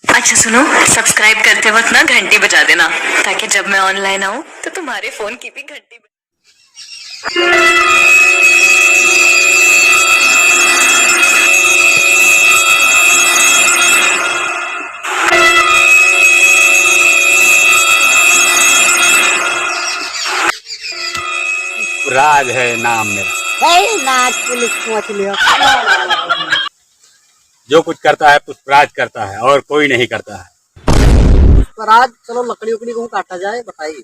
अच्छा सुनो, सब्सक्राइब करते वक्त ना घंटी बजा देना, ताकि जब मैं ऑनलाइन आऊँ तो तुम्हारे फोन की भी घंटी राज है नाम मेरा। नाच पुलिस पहुंच लियो। जो कुछ करता है पुष्पराज करता है और कोई नहीं करता है। पुष्पराज, चलो लकड़ी उकड़ी को काटा जाए, बताइए।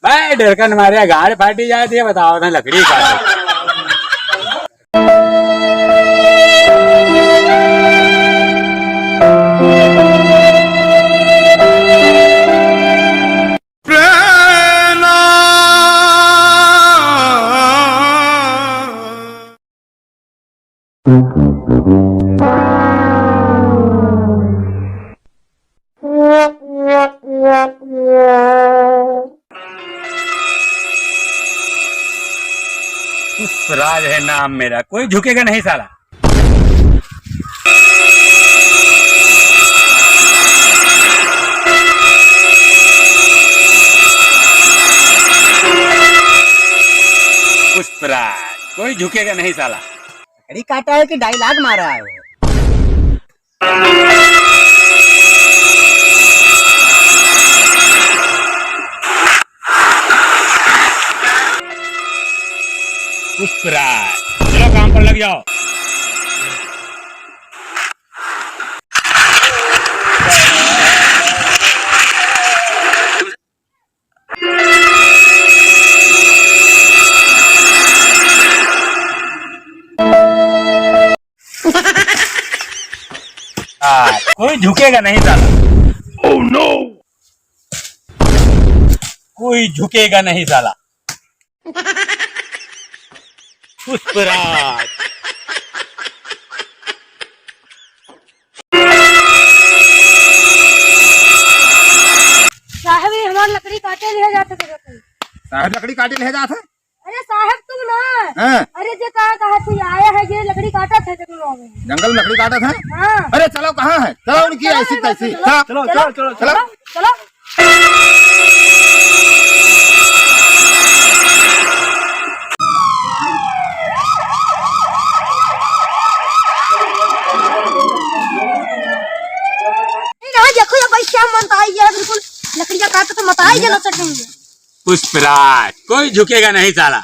भाई डरकन मारे गाड़ फाटी जाए थे, बताओ ना लकड़ी काटे। पुष्पराज है नाम मेरा, कोई झुकेगा नहीं साला। पुष्पराज, कोई झुकेगा नहीं साला। लकड़ी काटा है कि डायलॉग मारा है वो? पुष्पराज, चलो काम पर लग जाओ। कोई झुकेगा नहीं साला। ओह नो, कोई झुकेगा नहीं साला। पुष्पराज, साहब ये हमारी लकड़ी काटे ले जाते थे कहीं। साहब लकड़ी काटे ले जाते? अरे साहब तुम ना, हाँ। अरे जो कहा तू आया है, ये लकड़ी काटा थे तुम लोगों में। जंगल में लकड़ी काटा था? हाँ। अरे चलो, कहाँ है? चलो उनकी ऐसी तैसी। चलो चलो चलो चलो चलो। देखो ये भाई क्या मन आई है, बिल्कुल लकड़ियाँ काटे तो मत आई जला सकेंगे। पुष्पराज, कोई झुकेगा नहीं साला।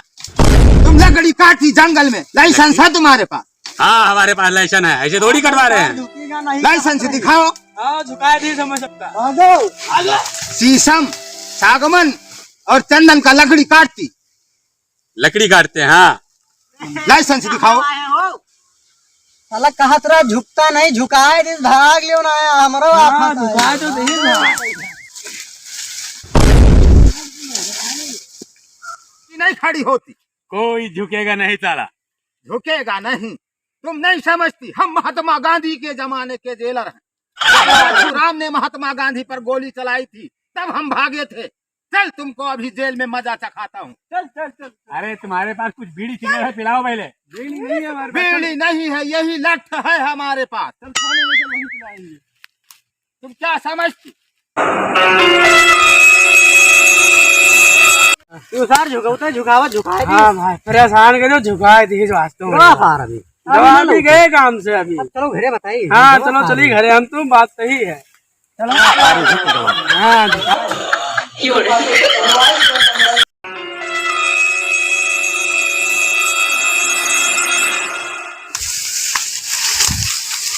तुम लकड़ी काटी जंगल में, लाइसेंस है तुम्हारे पास? हाँ हमारे पास लाइसेंस है, ऐसे थोड़ी कटवा रहे हैं। लाइसेंस दिखाओ। हाँ, झुकाए नहीं समझ सकता। शीशम, सागमन और चंदन का लकड़ी काटती, लकड़ी काटते हैं। हाँ, लाइसेंस दिखाओ। साला कहा तेरा झुकता नहीं, झुकाए दिस भाग लियो ना हमरो आप झुकाए तो नहीं नहीं खड़ी होती। कोई झुकेगा नहीं साला। झुकेगा नहीं? तुम नहीं समझती, हम महात्मा गांधी के जमाने के जेलर हैं। राम ने महात्मा गांधी पर गोली चलाई थी, तब हम भागे थे। चल तुमको अभी जेल में मजा चखाता हूँ। चल चल चल। अरे तुम्हारे पास कुछ बीड़ी सिगरेट है, पिलाओ पहले। बीड़ी नहीं है हमारे पास। बीड़ी नहीं है, यही लठ है हमारे पास। चल थाने में चल, वहीं पिलाएंगे। तुम क्या समझती? तू सार झुकावता झुकावा झुकाए दी। हाँ भाई, परेशान करो, झुकाए दी वास्तव में। अभी जवाब भी गए काम से अभी। चलो घरे बताइए। हाँ चलो चलिए घरे, हम तुम बात सही है। चलो हाँ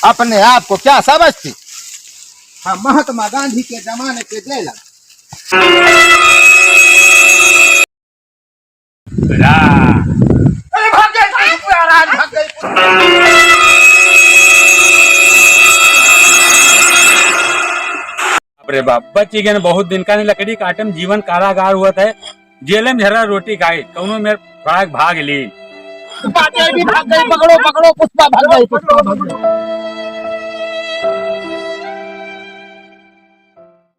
अपने आप को क्या समझती? हम महात्मा गांधी के जमाने के जेलर। अरे भाग गए, भाग गए। अरे बाप, बची गए बहुत दिन का नहीं, लकड़ी काटे में जीवन कारागार हुआ था। जेल में झरा रोटी खाई, कौनो मेरे भाग ली। भाग गई, पकड़ो पकड़ो, पुष्पा भाग गई, पुष्पा भाग गई।